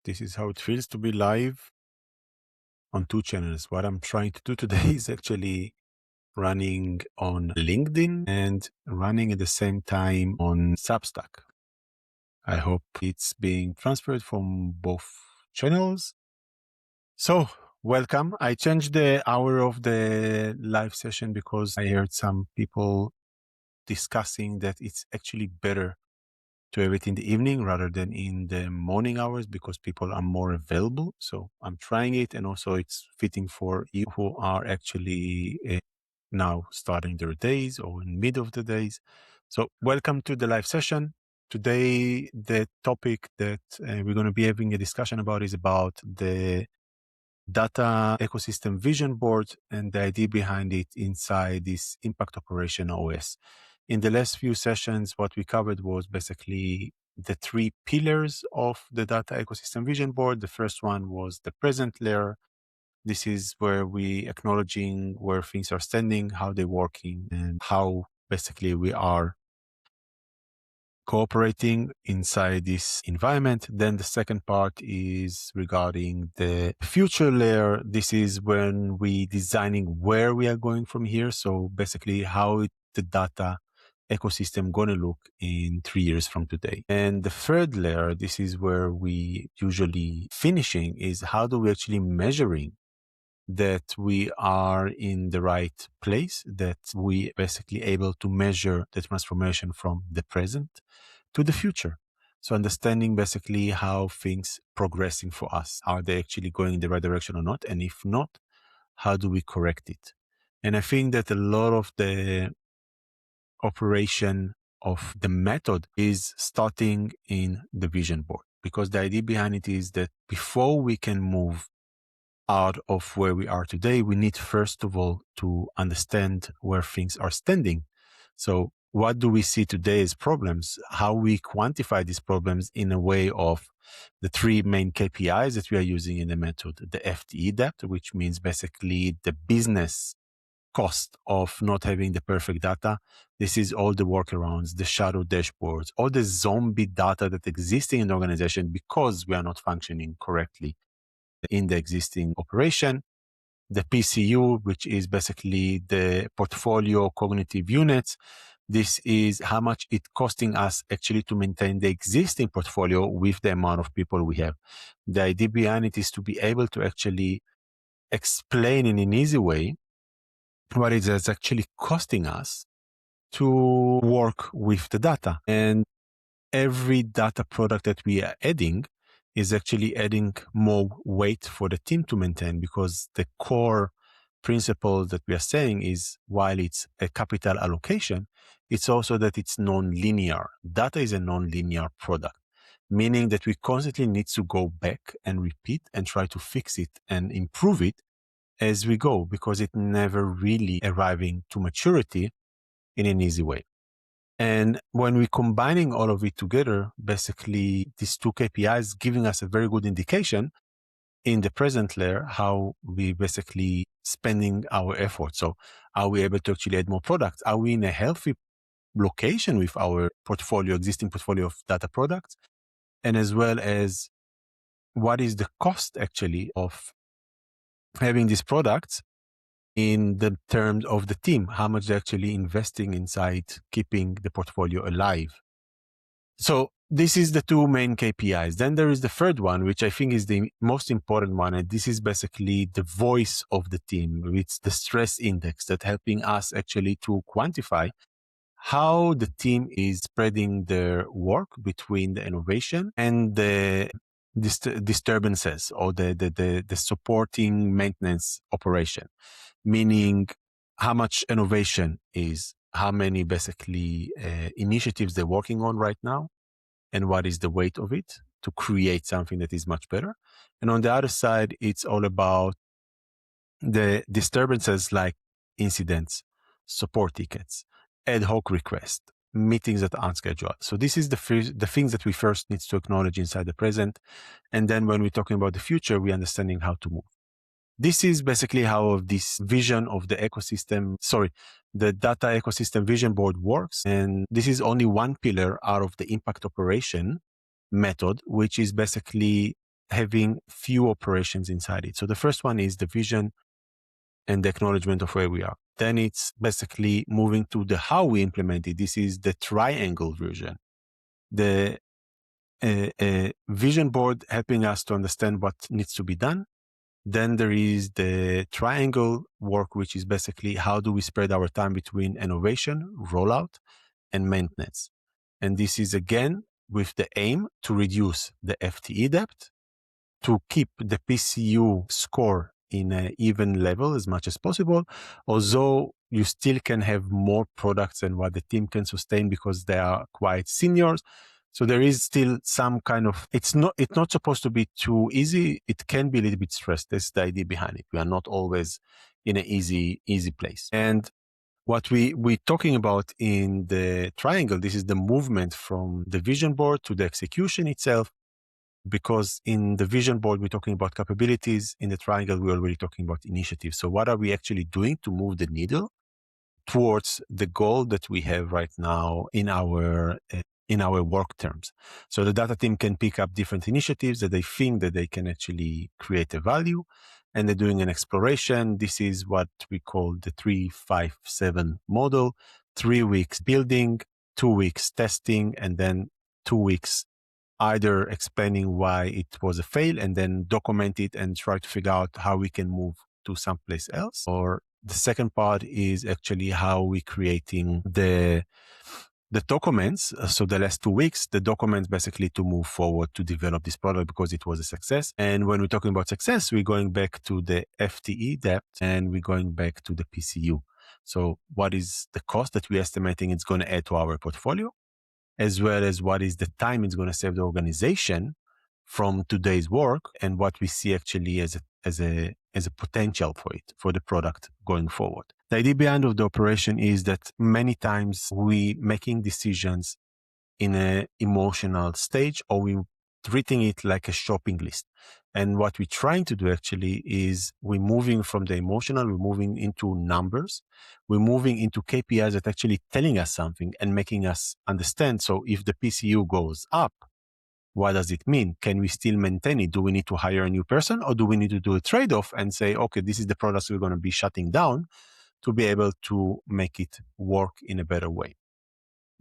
This is how it feels to be live on two channels. What I'm trying to do today is actually running on LinkedIn and running at the same time on Substack. I hope it's being transferred from both channels. So, welcome. I changed the hour of the live session because I heard some people discussing that it's actually better to have it in the evening rather than in the morning hours because people are more available. So I'm trying it, and also it's fitting for you who are actually now starting their days or in mid of the days. So welcome to the live session. Today, the topic that we're going to be having a discussion about is about the data ecosystem vision board and the idea behind it inside this impact operation OS. In the last few sessions, what we covered was basically the three pillars of the data ecosystem vision board. The first one was the present layer. This is where we acknowledging where things are standing, how they're working, and how basically we are cooperating inside this environment. Then the second part is regarding the future layer. This is when we designing where we are going from here. So basically how the data ecosystem going to look in 3 years from today. And the third layer, this is where we usually finishing, is how do we actually measuring that we are in the right place, that we basically able to measure the transformation from the present to the future. So understanding basically how things progressing for us. Are they actually going in the right direction or not? And if not, how do we correct it? And I think that a lot of the operation of the method is starting in the vision board, because the idea behind it is that before we can move out of where we are today, we need first of all to understand where things are standing. So what do we see today as problems? How we quantify these problems in a way of the three main KPIs that we are using in the method: the FTE depth, which means basically the business cost of not having the perfect data. This is all the workarounds, the shadow dashboards, all the zombie data that exists in the organization because we are not functioning correctly in the existing operation. The PCU, which is basically the portfolio cognitive units. This is how much it's costing us actually to maintain the existing portfolio with the amount of people we have. The idea behind it is to be able to actually explain in an easy way what it is actually costing us to work with the data. And every data product that we are adding is actually adding more weight for the team to maintain, because the core principle that we are saying is, while it's a capital allocation, it's also that it's non-linear. Data is a non-linear product, meaning that we constantly need to go back and repeat and try to fix it and improve it as we go, because it never really arriving to maturity in an easy way. And when we're combining all of it together, basically these two KPIs giving us a very good indication in the present layer how we basically spending our effort. So are we able to actually add more products? Are we in a healthy location with our portfolio, existing portfolio of data products? And as well as what is the cost actually of having these products in the terms of the team, how much they're actually investing inside keeping the portfolio alive. So this is the two main KPIs. Then there is the third one, which I think is the most important one. And this is basically the voice of the team. It's the stress index that helping us actually to quantify how the team is spreading their work between the innovation and the disturbances or the supporting maintenance operation. Meaning how much innovation is, how many basically initiatives they're working on right now, and what is the weight of it to create something that is much better. And on the other side, it's all about the disturbances like incidents, support tickets, ad hoc requests, meetings that aren't scheduled. So this is the things that we first need to acknowledge inside the present. And then when we're talking about the future, we're understanding how to move. This is basically how this vision of the the data ecosystem vision board works. And this is only one pillar out of the impact operation method, which is basically having few operations inside it. So the first one is the vision and the acknowledgement of where we are. Then it's basically moving to the how we implement it. This is the triangle version. The vision board helping us to understand what needs to be done. Then there is the triangle work, which is basically how do we spread our time between innovation, rollout, and maintenance. And this is again with the aim to reduce the FTE debt, to keep the PCU score in an even level as much as possible, although you still can have more products than what the team can sustain because they are quite seniors. So there is still some kind of, it's not supposed to be too easy. It can be a little bit stressed. That's the idea behind it. We are not always in an easy place. And what we're talking about in the triangle, this is the movement from the vision board to the execution itself. Because in the vision board, we're talking about capabilities. In the triangle, we're already talking about initiatives. So what are we actually doing to move the needle towards the goal that we have right now in our work terms? So the data team can pick up different initiatives that they think that they can actually create a value, and they're doing an exploration. This is what we call the 3-5-7 model: 3 weeks building, 2 weeks testing, and then 2 weeks either explaining why it was a fail and then document it and try to figure out how we can move to someplace else. Or the second part is actually how we creating the documents. So the last 2 weeks, the documents basically to move forward to develop this product because it was a success. And when we're talking about success, we're going back to the FTE debt and we're going back to the PCU. So what is the cost that we're estimating it's going to add to our portfolio, as well as what is the time it's going to save the organization from today's work, and what we see actually as a potential for it, for the product going forward. The idea behind of the operation is that many times we making decisions in an emotional stage, or we treating it like a shopping list. And what we're trying to do actually is we're moving from the emotional, we're moving into numbers, we're moving into KPIs that actually telling us something and making us understand. So if the PCU goes up, what does it mean? Can we still maintain it? Do we need to hire a new person, or do we need to do a trade-off and say, okay, this is the products we're going to be shutting down to be able to make it work in a better way?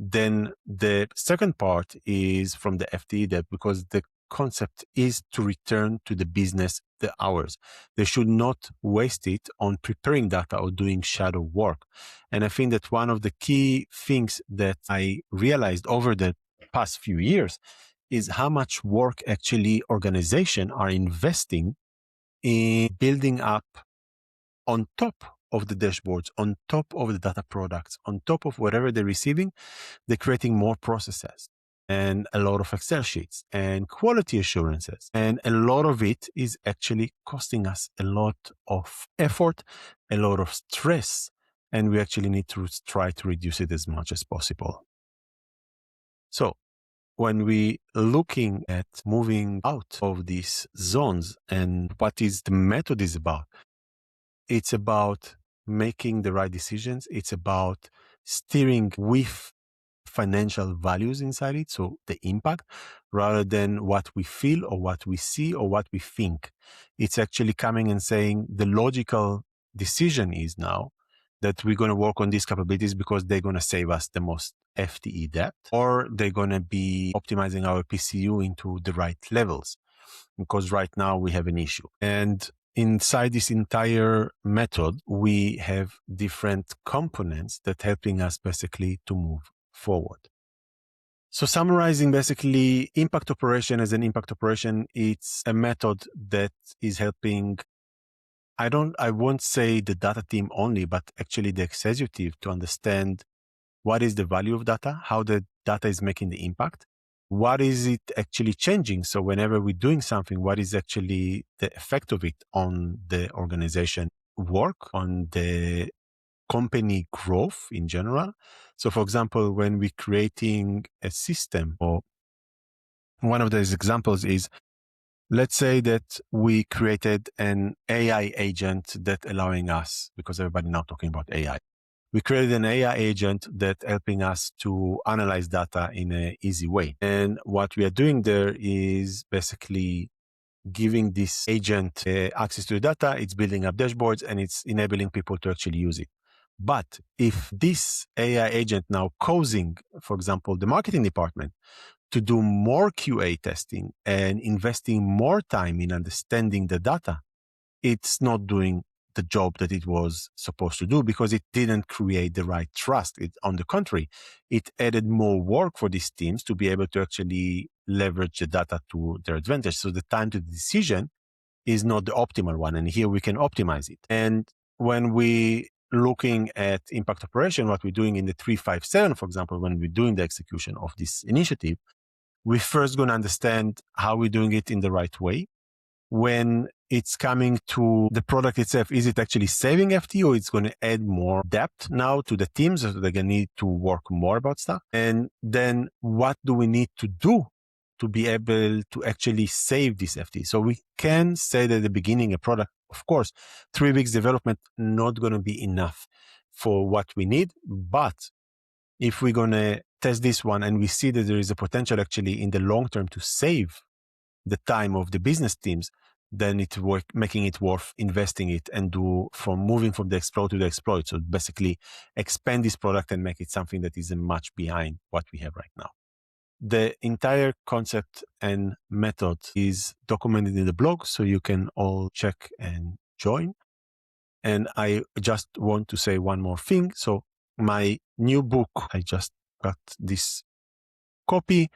Then the second part is from the FTE debt, because the concept is to return to the business the hours. They should not waste it on preparing data or doing shadow work. And I think that one of the key things that I realized over the past few years is how much work actually organizations are investing in building up on top of the dashboards, on top of the data products, on top of whatever they're receiving. They're creating more processes and a lot of Excel sheets and quality assurances. And a lot of it is actually costing us a lot of effort, a lot of stress, and we actually need to try to reduce it as much as possible. So when we looking at moving out of these zones and what is the method is about, it's about making the right decisions. It's about steering with financial values inside it, so the impact, rather than what we feel or what we see or what we think. It's actually coming and saying the logical decision is now that we're going to work on these capabilities because they're going to save us the most FTE debt, or they're going to be optimizing our PCU into the right levels, because right now we have an issue. And inside this entire method, we have different components that helping us basically to move forward. So summarizing, basically, impact operation as an impact operation, it's a method that is helping, I won't say the data team only, but actually the executive to understand what is the value of data, how the data is making the impact, what is it actually changing. So whenever we're doing something, what is actually the effect of it on the organization work, on the company growth in general. So for example, when we're creating a system, or one of those examples is, let's say that we created an AI agent that allowing us, because everybody now talking about AI, we created an AI agent that helping us to analyze data in an easy way. And what we are doing there is basically giving this agent access to the data, it's building up dashboards, and it's enabling people to actually use it. But if this AI agent now causing, for example, the marketing department to do more QA testing and investing more time in understanding the data, it's not doing the job that it was supposed to do because it didn't create the right trust. On the contrary, it added more work for these teams to be able to actually leverage the data to their advantage. So the time to the decision is not the optimal one. And here we can optimize it. And when we looking at impact operation, what we're doing in the 357, for example, when we're doing the execution of this initiative, we're first going to understand how we're doing it in the right way. When it's coming to the product itself, is it actually saving FT or it's going to add more depth now to the teams so they're going to need to work more about stuff? And then what do we need to do to be able to actually save this FT? So we can say that at the beginning, a product, of course, 3 weeks development, not going to be enough for what we need. But if we're going to test this one and we see that there is a potential actually in the long term to save the time of the business teams, then it's worth making it worth investing it and moving from the explode to the exploit. So basically expand this product and make it something that is much behind what we have right now. The entire concept and method is documented in the blog, so you can all check and join. And I just want to say one more thing. So my new book, I just got this copy,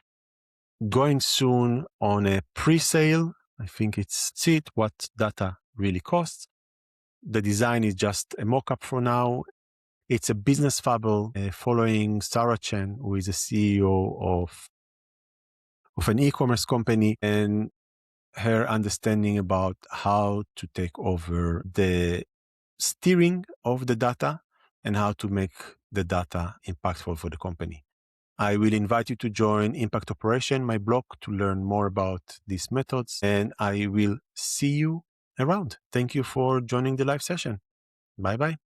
going soon on a pre-sale. I think it's See It, What Data Really Costs. The design is just a mock-up for now. It's a business fable following Sarah Chen, who is a CEO of an e-commerce company, and her understanding about how to take over the steering of the data and how to make the data impactful for the company. I will invite you to join Impact Operation, my blog, to learn more about these methods, and I will see you around. Thank you for joining the live session. Bye-bye.